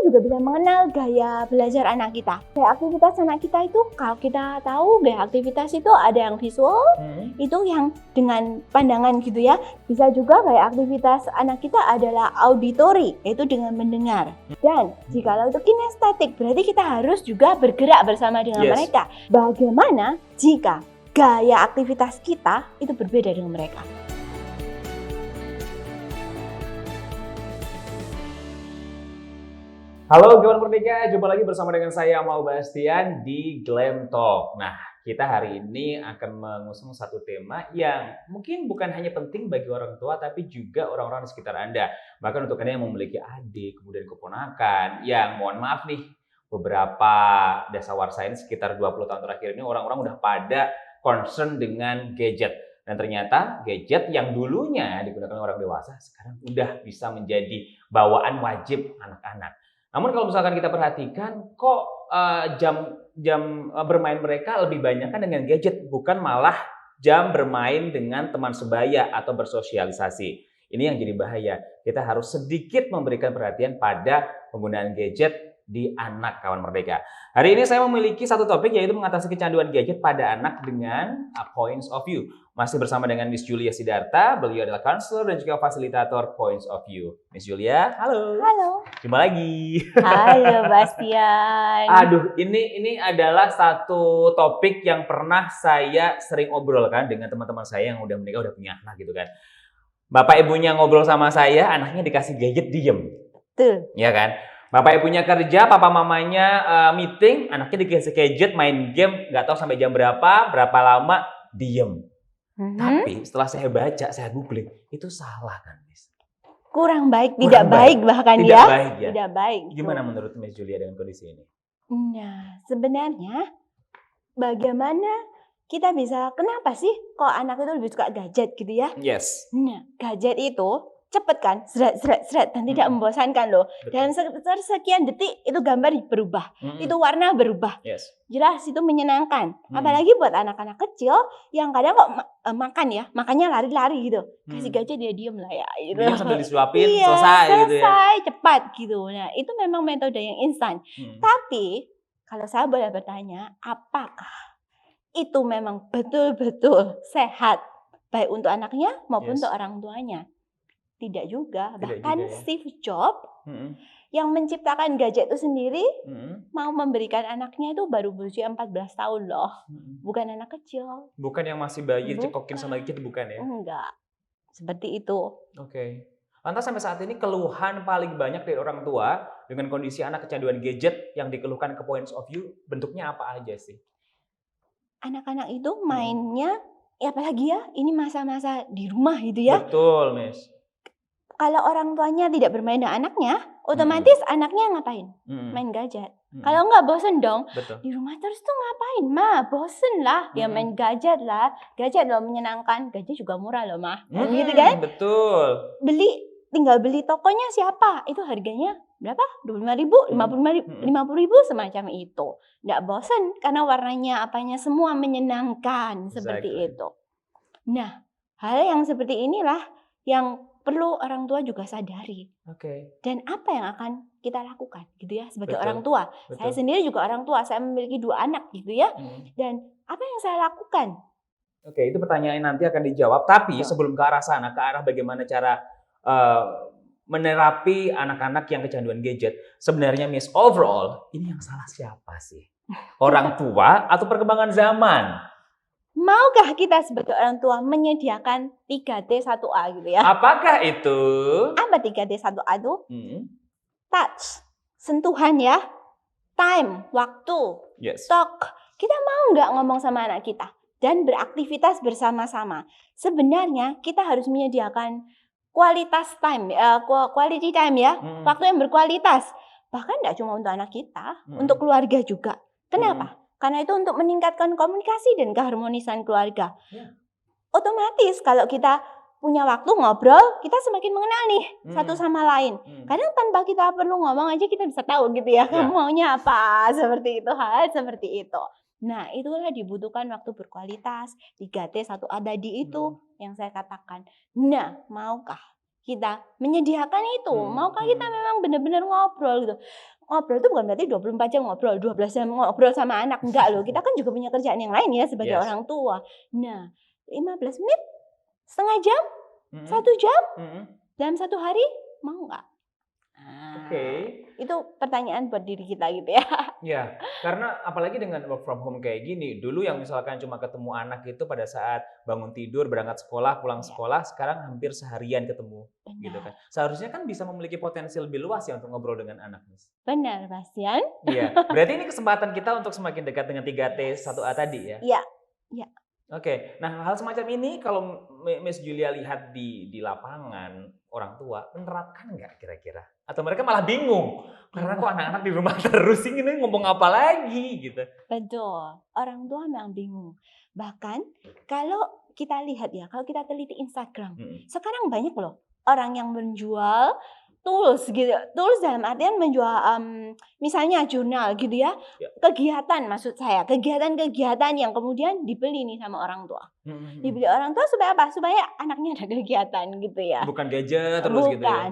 juga bisa mengenal gaya belajar anak kita. Gaya aktivitas anak kita itu, kalau kita tahu gaya aktivitas itu ada yang visual, itu yang dengan pandangan gitu ya. Bisa juga gaya aktivitas anak kita adalah auditory, yaitu dengan mendengar. Dan jikalau itu kinestetik, berarti kita harus juga bergerak bersama dengan mereka. Bagaimana jika gaya aktivitas kita itu berbeda dengan mereka? Halo Kawan Merdeka, jumpa lagi bersama dengan saya Amal Bastian di Glam Talk. Nah, kita hari ini akan mengusung satu tema yang mungkin bukan hanya penting bagi orang tua, tapi juga orang-orang di sekitar Anda. Bahkan untuk Anda yang memiliki adik, kemudian keponakan, yang mohon maaf nih, beberapa dasawarsa ini sekitar 20 tahun terakhir ini orang-orang udah pada concern dengan gadget. Dan ternyata gadget yang dulunya digunakan orang dewasa, sekarang udah bisa menjadi bawaan wajib anak-anak. Namun kalau misalkan kita perhatikan, kok jam bermain mereka lebih banyak kan dengan gadget, bukan malah jam bermain dengan teman sebaya atau bersosialisasi. Ini yang jadi bahaya. Kita harus sedikit memberikan perhatian pada penggunaan gadget di anak Kawan Merdeka. Hari ini saya memiliki satu topik, yaitu mengatasi kecanduan gadget pada anak dengan Points of View. Masih bersama dengan Miss Julia Sidarta, beliau adalah konselor dan juga fasilitator Points of View. Miss Julia, halo. Halo. Jumpa lagi. Halo Bastian. Aduh, ini adalah satu topik yang pernah saya sering obrolkan dengan teman-teman saya yang udah menikah, udah punya anak gitu kan. Bapak ibunya ngobrol sama saya, anaknya dikasih gadget diem. Betul. Ya kan? Bapak ibunya kerja, papa mamanya meeting, anaknya dikasih gadget, main game, nggak tahu sampai jam berapa lama, diem. Tapi setelah saya baca, saya googling, itu salah kan, Miss? Kurang baik, tidak baik bahkan tidak ya. Baik, ya. Tidak baik. Gimana menurut Miss Julia dengan kondisi ini? Nah, sebenarnya bagaimana kita bisa, kenapa sih kok anak itu lebih suka gadget gitu ya? Yes. Nah, gadget itu cepet kan, seret dan tidak membosankan loh. Betul. Dalam sekian detik itu gambar berubah, itu warna berubah. Yes. Jelas itu menyenangkan. Apalagi buat anak-anak kecil yang kadang kok makan ya, makannya lari-lari gitu. Kasih gadget dia diem lah ya. Gitu. Dia sambil disuapin, iya, selesai gitu ya. Selesai, cepat gitu. Nah, itu memang metode yang instan. Tapi kalau saya boleh bertanya, apakah itu memang betul-betul sehat baik untuk anaknya maupun untuk orang tuanya? Tidak juga. Bahkan juga, ya. Steve Jobs yang menciptakan gadget itu sendiri mau memberikan anaknya itu baru berusia 14 tahun loh. Bukan anak kecil. Bukan yang masih bayi cekokin sama gadget, bukan ya? Enggak. Seperti itu. Oke. Lantas sampai saat ini keluhan paling banyak dari orang tua dengan kondisi anak kecanduan gadget yang dikeluhkan ke Points of View, bentuknya apa aja sih? Anak-anak itu mainnya, ya apalagi ya, ini masa-masa di rumah gitu ya. Betul, Miss. Kalau orang tuanya tidak bermain dengan anaknya, otomatis anaknya ngapain? Main gadget. Kalau enggak bosen dong. Betul. Di rumah terus tuh ngapain, Ma? Bosen lah. Ya main gadget lah. Gadget loh menyenangkan. Gadget juga murah loh, Ma. Gitu kan? Betul. Tinggal beli tokonya siapa? Itu harganya berapa? 25.000, 50.000 semacam itu. Enggak bosen karena warnanya apanya semua menyenangkan seperti itu. Nah, hal yang seperti inilah yang perlu orang tua juga sadari. Dan apa yang akan kita lakukan gitu ya sebagai orang tua. Saya sendiri juga orang tua, saya memiliki 2 anak gitu ya. Dan apa yang saya lakukan? Oke, itu pertanyaan nanti akan dijawab. Tapi sebelum ke arah sana, ke arah bagaimana cara menerapi anak-anak yang kecanduan gadget, sebenarnya Miss, overall ini yang salah siapa sih? Orang tua atau perkembangan zaman? Maukah kita sebagai orang tua menyediakan 3T1A gitu ya? Apakah itu? Apa 3T1A itu? Touch, sentuhan ya. Time, waktu. Talk. Kita mau nggak ngomong sama anak kita? Dan beraktivitas bersama-sama. Sebenarnya kita harus menyediakan kualitas time, quality time ya. Waktu yang berkualitas. Bahkan nggak cuma untuk anak kita, untuk keluarga juga. Kenapa? Karena itu untuk meningkatkan komunikasi dan keharmonisan keluarga. Otomatis kalau kita punya waktu ngobrol, kita semakin mengenal nih satu sama lain. Kadang tanpa kita perlu ngomong aja kita bisa tahu gitu ya, kamu maunya apa, seperti itu, hal seperti itu. Nah, itulah dibutuhkan waktu berkualitas, 3T1A tadi itu yang saya katakan. Nah, maukah kita menyediakan itu? Maukah kita memang benar-benar ngobrol gitu? ngobrol itu bukan berarti 24 jam ngobrol, 12 jam ngobrol sama anak. Enggak loh, kita kan juga punya kerjaan yang lain ya sebagai orang tua. Nah, 15 menit, setengah jam, 1 jam, dalam 1 hari, mau nggak? Itu pertanyaan buat diri kita gitu ya. Ya, karena apalagi dengan work from home kayak gini, dulu yang misalkan cuma ketemu anak itu pada saat bangun tidur, berangkat sekolah, pulang sekolah, sekarang hampir seharian ketemu. Gitu kan. Seharusnya kan bisa memiliki potensi lebih luas ya untuk ngobrol dengan anak, Miss. Benar, Bastian. Iya, berarti ini kesempatan kita untuk semakin dekat dengan 3T 1A tadi ya? Iya. Oke, nah hal semacam ini kalau Miss Julia lihat di lapangan orang tua menerapkan nggak kira-kira? Atau mereka malah bingung karena kok anak-anak di rumah terus ini ngomong apa lagi gitu? Betul, orang tua memang bingung. Bahkan kalau kita lihat ya, kalau kita teliti Instagram, sekarang banyak loh orang yang menjual tools gitu, tools dalam artian menjual misalnya jurnal gitu ya, kegiatan maksud saya, kegiatan-kegiatan yang kemudian dibeli nih sama orang tua. Dibeli orang tua supaya apa? Supaya anaknya ada kegiatan gitu ya. Bukan gadget terus gitu ya.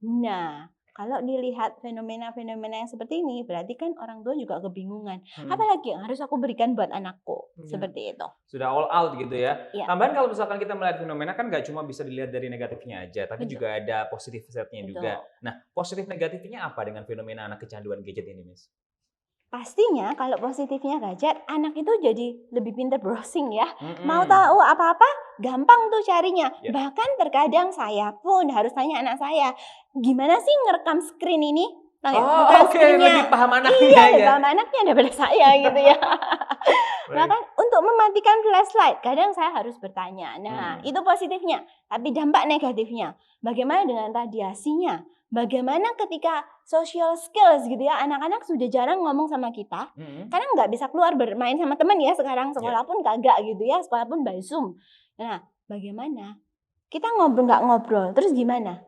Nah, kalau dilihat fenomena-fenomena yang seperti ini, berarti kan orang tua juga kebingungan. Apalagi yang harus aku berikan buat anakku, seperti itu. Sudah all out gitu ya. Tambahan kalau misalkan kita melihat fenomena kan nggak cuma bisa dilihat dari negatifnya aja, tapi juga ada positif setnya juga. Nah, positif negatifnya apa dengan fenomena anak kecanduan gadget ini, Miss? Pastinya kalau positifnya gadget, anak itu jadi lebih pintar browsing ya. Mau tahu apa-apa, gampang tuh carinya. Bahkan terkadang saya pun harus tanya anak saya, gimana sih ngerekam screen ini? Lebih paham anaknya ya. Paham anaknya daripada saya gitu ya. Bahkan untuk mematikan flashlight, kadang saya harus bertanya. Nah, itu positifnya. Tapi dampak negatifnya, bagaimana dengan radiasinya? Bagaimana ketika social skills gitu ya, anak-anak sudah jarang ngomong sama kita, karena nggak bisa keluar bermain sama teman ya sekarang, sekolah pun kagak gitu ya, sekolah pun by Zoom. Nah, bagaimana? Kita nggak ngobrol, terus gimana?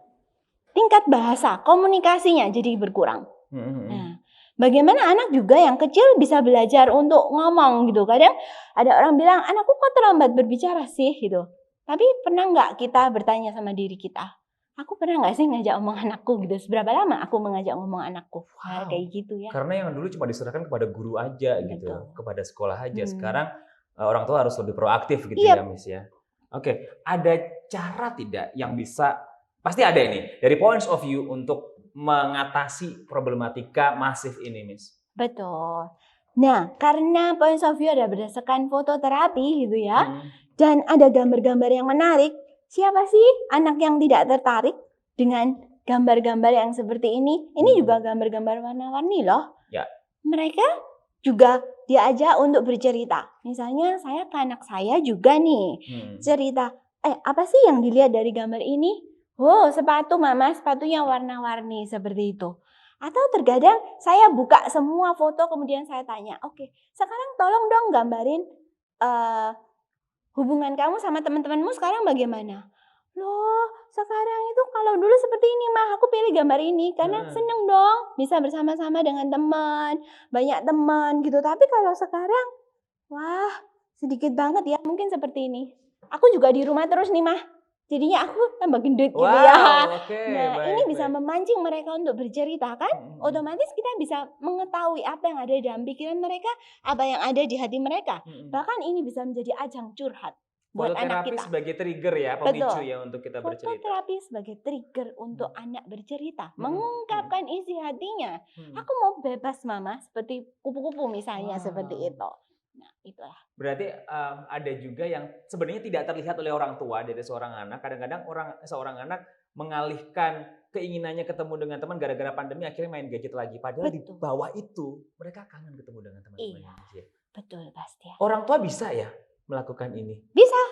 Tingkat bahasa, komunikasinya jadi berkurang. Nah, bagaimana anak juga yang kecil bisa belajar untuk ngomong gitu. Kadang ada orang bilang, anakku kok terlambat berbicara sih gitu. Tapi pernah nggak kita bertanya sama diri kita? Aku pernah nggak sih ngajak ngomong anakku gitu? Seberapa lama aku mengajak ngomong anakku? Kayak gitu ya. Karena yang dulu cuma diserahkan kepada guru aja gitu, kepada sekolah aja. Sekarang orang tua harus lebih proaktif gitu ya, Miss ya. Oke, ada cara tidak yang bisa, pasti ada ini, dari points of view untuk mengatasi problematika masif ini, Miss? Betul. Nah, karena points of view ada berdasarkan fototerapi gitu ya, dan ada gambar-gambar yang menarik. Siapa sih anak yang tidak tertarik dengan gambar-gambar yang seperti ini? Ini juga gambar-gambar warna-warni loh. Ya. Mereka juga diajak untuk bercerita. Misalnya saya ke anak saya juga nih cerita, apa sih yang dilihat dari gambar ini? Oh, sepatu mama, sepatunya warna-warni seperti itu. Atau terkadang saya buka semua foto kemudian saya tanya, oke, sekarang tolong dong gambarin hubungan kamu sama teman-temanmu sekarang bagaimana? Loh, sekarang itu kalau dulu seperti ini mah, aku pilih gambar ini karena seneng dong bisa bersama-sama dengan teman, banyak teman gitu. Tapi kalau sekarang, wah sedikit banget ya, mungkin seperti ini. Aku juga di rumah terus nih mah, jadinya aku tambah gendut gitu ya. Ini bisa memancing mereka untuk bercerita kan? Otomatis kita bisa mengetahui apa yang ada dalam pikiran mereka, apa yang ada di hati mereka. Bahkan ini bisa menjadi ajang curhat buat anak kita. Fototerapi sebagai trigger ya, pemicu ya untuk kita bercerita. Fototerapi sebagai trigger untuk anak bercerita, mengungkapkan isi hatinya. Aku mau bebas mama, seperti kupu-kupu misalnya seperti itu. Nah, itulah. Berarti ada juga yang sebenarnya tidak terlihat oleh orang tua dari seorang anak. Kadang-kadang seorang anak mengalihkan keinginannya ketemu dengan teman gara-gara pandemi akhirnya main gadget lagi. Padahal di bawah itu mereka kangen ketemu dengan teman-temannya. Iya, betul pasti. Orang tua bisa ya melakukan ini? Bisa.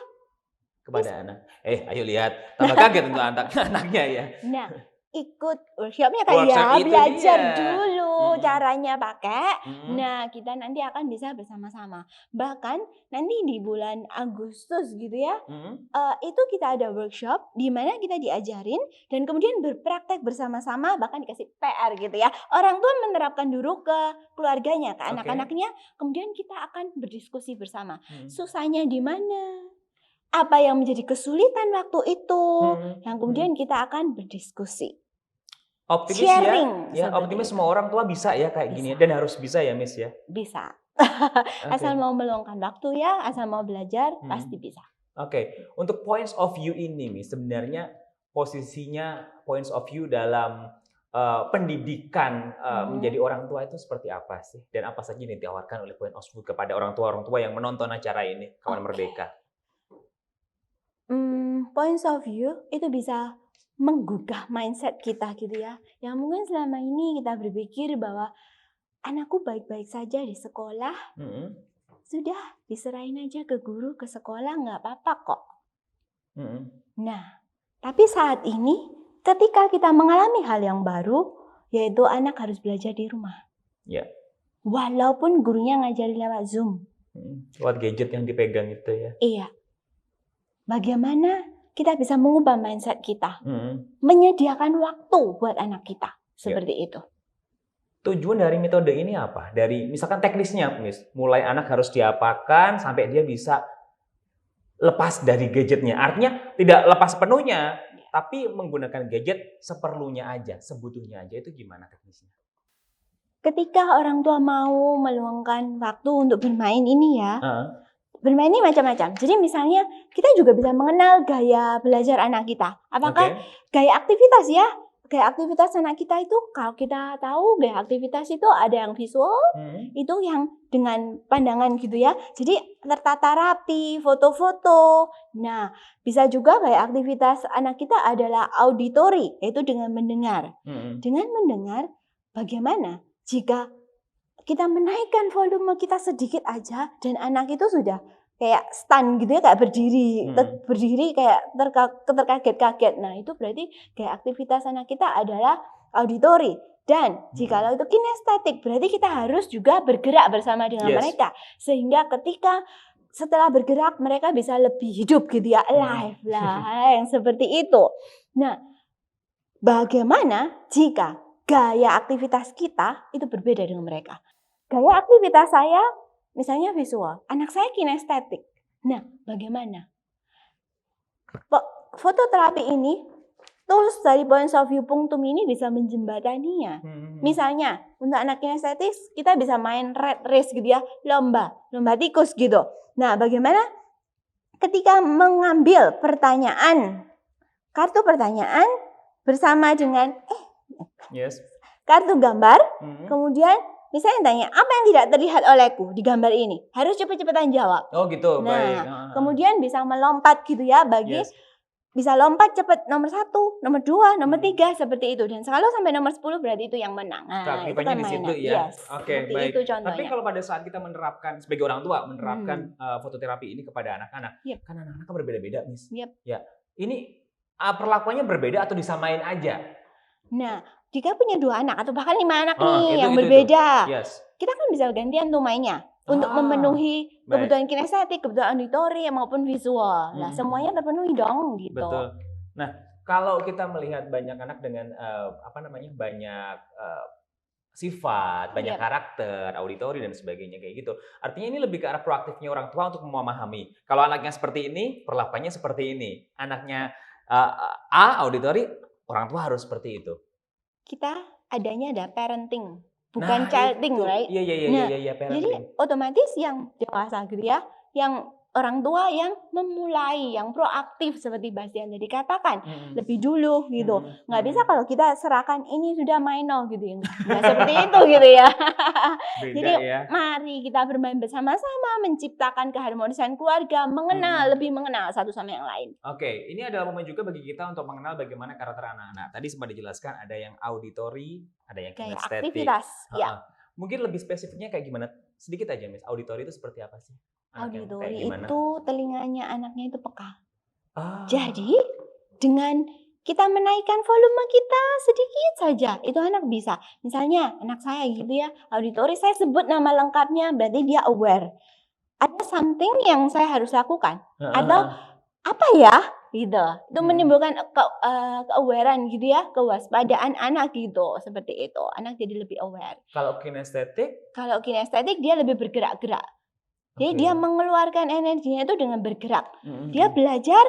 Kepada anak. Ayo lihat. Tambah kaget untuk anaknya ya. Nah, ikut workshopnya kayak belajar dulu caranya pakai. Nah, kita nanti akan bisa bersama-sama. Bahkan nanti di bulan Agustus gitu ya, itu kita ada workshop di mana kita diajarin dan kemudian berpraktek bersama-sama, bahkan dikasih PR gitu ya. Orang tua menerapkan dulu ke keluarganya, ke anak-anaknya, kemudian kita akan berdiskusi bersama. Susahnya di mana? Apa yang menjadi kesulitan waktu itu? Yang kemudian kita akan berdiskusi. Optimis sharing. ya optimis semua orang tua bisa ya kayak gini dan harus bisa ya Miss ya. Bisa. Asal mau meluangkan waktu ya, asal mau belajar pasti bisa. Oke. Untuk points of view ini Miss, sebenarnya posisinya points of view dalam pendidikan menjadi orang tua itu seperti apa sih? Dan apa saja yang ditawarkan oleh point of view kepada orang tua yang menonton acara ini, Kawan Merdeka? Points of view itu bisa menggugah mindset kita gitu ya. Yang mungkin selama ini kita berpikir bahwa anakku baik-baik saja di sekolah, sudah diserahin aja ke guru, ke sekolah, nggak apa-apa kok. Nah, tapi saat ini ketika kita mengalami hal yang baru, yaitu anak harus belajar di rumah. Walaupun gurunya ngajari lewat Zoom. Lewat gadget yang dipegang itu ya. Iya. Bagaimana kita bisa mengubah mindset kita, menyediakan waktu buat anak kita, seperti itu. Tujuan dari metode ini apa? Dari misalkan teknisnya, Miss, mulai anak harus diapakan sampai dia bisa lepas dari gadgetnya. Artinya tidak lepas sepenuhnya, tapi menggunakan gadget seperlunya aja, sebutuhnya aja. Itu gimana teknisnya? Ketika orang tua mau meluangkan waktu untuk bermain ini ya, bermain ini macam-macam. Jadi misalnya kita juga bisa mengenal gaya belajar anak kita. Apakah gaya aktivitas ya? Gaya aktivitas anak kita itu, kalau kita tahu gaya aktivitas itu ada yang visual, itu yang dengan pandangan gitu ya. Jadi tertata rapi, foto-foto. Nah, bisa juga gaya aktivitas anak kita adalah auditory, yaitu dengan mendengar. Dengan mendengar, bagaimana jika kita menaikkan volume kita sedikit aja dan anak itu sudah kayak stun gitu ya, kayak berdiri kayak terkaget-kaget. Nah, itu berarti kayak aktivitas anak kita adalah auditory. Dan jikalau itu kinestetik, berarti kita harus juga bergerak bersama dengan mereka. Sehingga ketika setelah bergerak, mereka bisa lebih hidup gitu ya, alive lah, yang seperti itu. Nah, bagaimana jika gaya aktivitas kita itu berbeda dengan mereka? Gaya aktivitas saya misalnya visual, anak saya kinestetik. Nah, bagaimana? Fototerapi ini, tools dari points of view Pungtum ini bisa menjembataninya. Misalnya, untuk anak kinestetis, kita bisa main rat race gitu ya, lomba tikus gitu. Nah, bagaimana ketika mengambil kartu pertanyaan bersama dengan kartu gambar, kemudian misalnya tanya, apa yang tidak terlihat olehku di gambar ini? Harus cepet-cepetan jawab. Oh gitu, baik. Kemudian bisa melompat gitu ya, bisa lompat cepet nomor 1, nomor 2, nomor 3, seperti itu. Dan kalau sampai nomor 10 berarti itu yang menang. Nah, itu kan di situ ya. Oke, baik. Itu contohnya. Tapi kalau pada saat kita menerapkan, sebagai orang tua, menerapkan fototerapi ini kepada anak-anak, kan anak-anak kan berbeda-beda, Miss. Ya, ini perlakuannya berbeda atau disamain aja? Nah, jika punya 2 anak atau bahkan 5 anak yang berbeda, kita kan bisa gantian tuh mainnya untuk memenuhi kebutuhan kinestetik, kebutuhan auditori maupun visual. Nah, semuanya terpenuhi dong gitu. Betul. Nah, kalau kita melihat banyak anak dengan banyak sifat, banyak karakter, auditori dan sebagainya kayak gitu. Artinya ini lebih ke arah proaktifnya orang tua untuk memahami. Kalau anaknya seperti ini, perlakuannya seperti ini. Anaknya auditori, orang tua harus seperti itu. Kita adanya ada parenting, bukan childing, right? Iya, parenting. Jadi otomatis yang dewasa gitu ya, yang orang tua yang memulai, yang proaktif seperti Bastian tadi katakan, lebih dulu gitu. Nggak bisa kalau kita serahkan ini sudah main gitu, nggak seperti itu gitu ya. Jadi mari kita bermain bersama-sama, menciptakan keharmonisan keluarga, lebih mengenal satu sama yang lain. Oke, ini adalah momen juga bagi kita untuk mengenal bagaimana karakter anak-anak. Tadi sempat dijelaskan ada yang auditori, ada yang kinestetik. Aktivitas, ya. Mungkin lebih spesifiknya kayak gimana? Sedikit aja, Miss. Auditori itu seperti apa sih? Auditori itu telinganya anaknya itu peka. Jadi dengan kita menaikkan volume kita sedikit saja, itu anak bisa. Misalnya anak saya gitu ya, auditori saya sebut nama lengkapnya, berarti dia aware. Ada something yang saya harus lakukan. Atau apa ya? Gitu. Itu menimbulkan ke-awarean gitu ya, kewaspadaan anak gitu. Seperti itu. Anak jadi lebih aware. Kalau kinestetik? Kalau kinestetik dia lebih bergerak-gerak. Jadi dia mengeluarkan energinya itu dengan bergerak. Dia belajar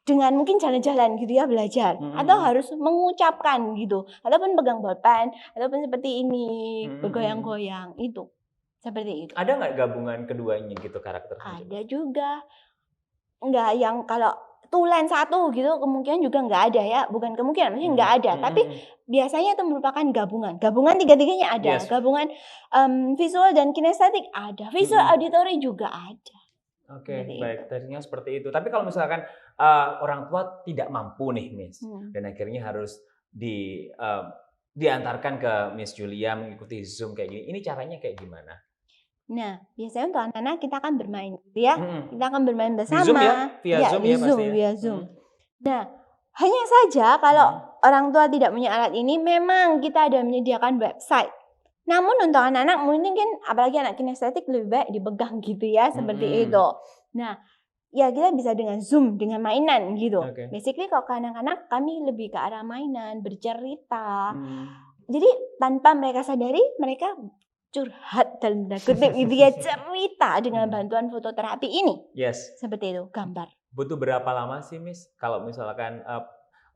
dengan mungkin jalan-jalan gitu ya belajar, atau harus mengucapkan gitu, ataupun pegang bolpen, ataupun seperti ini bergoyang-goyang itu, seperti itu. Ada nggak gabungan keduanya gitu karakternya? Ada juga, nggak yang kalau tulen satu gitu kemungkinan juga nggak ada ya, bukan kemungkinan, maksudnya nggak ada, tapi biasanya itu merupakan gabungan tiga-tiganya ada, gabungan visual dan kinestetik ada, visual auditory juga ada. Oke, baik. Tadinya seperti itu. Tapi kalau misalkan orang tua tidak mampu nih, Miss, dan akhirnya harus diantarkan ke Miss Julia mengikuti Zoom kayak gini, ini caranya kayak gimana? Nah, biasanya untuk anak-anak kita akan bermain gitu ya. Kita akan bermain bersama. Di Zoom ya? Via Zoom ya pasti ya? Via Zoom. Nah, hanya saja kalau orang tua tidak punya alat ini, memang kita ada menyediakan website. Namun untuk anak-anak mungkin apalagi anak kinestetik lebih baik dipegang gitu ya, seperti itu. Nah, ya kita bisa dengan Zoom, dengan mainan gitu. Basically kalau ke anak-anak kami lebih ke arah mainan, bercerita. Jadi tanpa mereka sadari, mereka curhat dalam tanda kutip gitu ya, cerita dengan bantuan fototerapi ini. Seperti itu, gambar. Butuh berapa lama sih, Miss? Kalau misalkan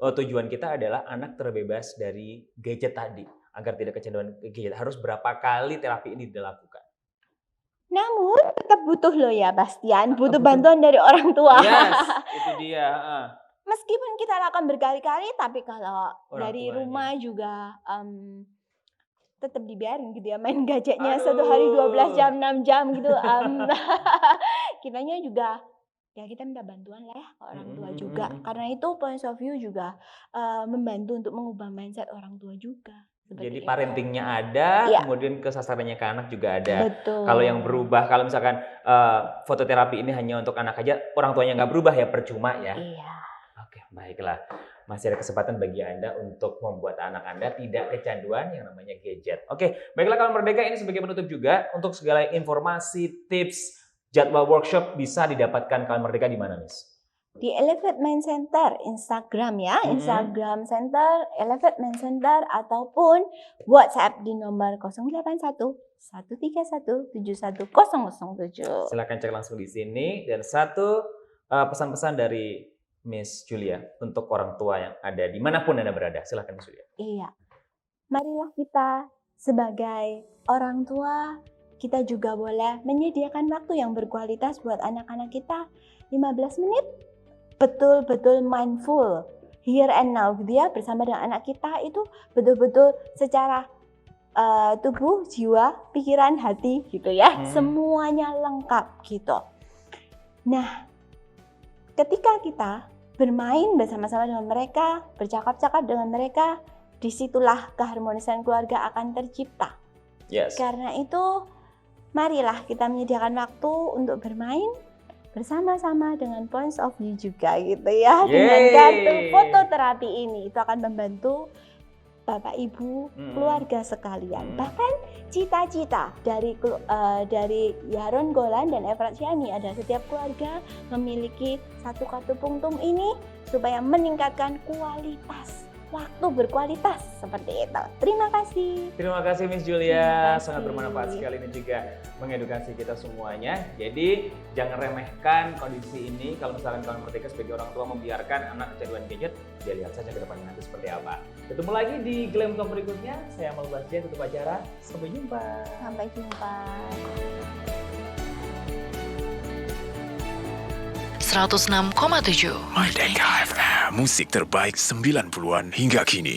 tujuan kita adalah anak terbebas dari gadget tadi, agar tidak kecanduan gadget, harus berapa kali terapi ini dilakukan? Namun tetap butuh loh ya, Bastian, butuh bantuan dari orang tua. Itu dia. Meskipun kita lakukan berkali-kali, tapi kalau orang dari rumah juga tetap dibiarin gitu ya, main gadgetnya satu hari 12 jam, 6 jam gitu. Kitanya juga ya kita minta bantuan lah ya ke orang tua juga. Karena itu point of view juga membantu untuk mengubah mindset orang tua juga. Jadi parentingnya ada, kemudian kesasarannya ke anak juga ada. Betul. Kalau yang berubah, kalau misalkan fototerapi ini hanya untuk anak aja, orang tuanya nggak berubah ya percuma ya. Iya. Oke, baiklah. Masih ada kesempatan bagi Anda untuk membuat anak Anda tidak kecanduan yang namanya gadget. Oke, baiklah kawan Merdeka, ini sebagai penutup juga untuk segala informasi, tips, jadwal workshop bisa didapatkan kawan Merdeka di mana, Miss? Di Elevate Mind Center Instagram ya, Instagram Center Elevate Mind Center, ataupun WhatsApp di nomor 081 131 71007. Silakan cek langsung di sini. Dan satu pesan-pesan dari Miss Julia untuk orang tua yang ada dimanapun Anda berada. Silakan Miss Julia. Iya, marilah kita sebagai orang tua, kita juga boleh menyediakan waktu yang berkualitas buat anak-anak kita 15 menit. Betul-betul mindful, here and now gitu ya, bersama dengan anak kita itu betul-betul secara tubuh, jiwa, pikiran, hati gitu ya, semuanya lengkap gitu. Nah, ketika kita bermain bersama-sama dengan mereka, bercakap-cakap dengan mereka, disitulah keharmonisan keluarga akan tercipta. Karena itu, marilah kita menyediakan waktu untuk bermain bersama-sama dengan points of view juga gitu ya. Dengan kartu fototerapi ini, itu akan membantu Bapak Ibu, keluarga sekalian. Bahkan cita-cita dari Yaron Golan dan Everett Shani adalah setiap keluarga memiliki satu kartu punktum ini supaya meningkatkan kualitas waktu berkualitas seperti itu. Terima kasih. Terima kasih Miss Julia, sangat bermanfaat sekali ini juga mengedukasi kita semuanya. Jadi jangan remehkan kondisi ini. Kalau misalkan kawan Merdeka sebagai orang tua membiarkan anak kecanduan gadget, dia lihat saja ke depannya nanti seperti apa. Ketemu lagi di Glam Talk berikutnya. Saya Amal Bastian, tutup acara. Sampai jumpa. Sampai jumpa. 106,7 Merdeka FM, musik terbaik 90-an hingga kini.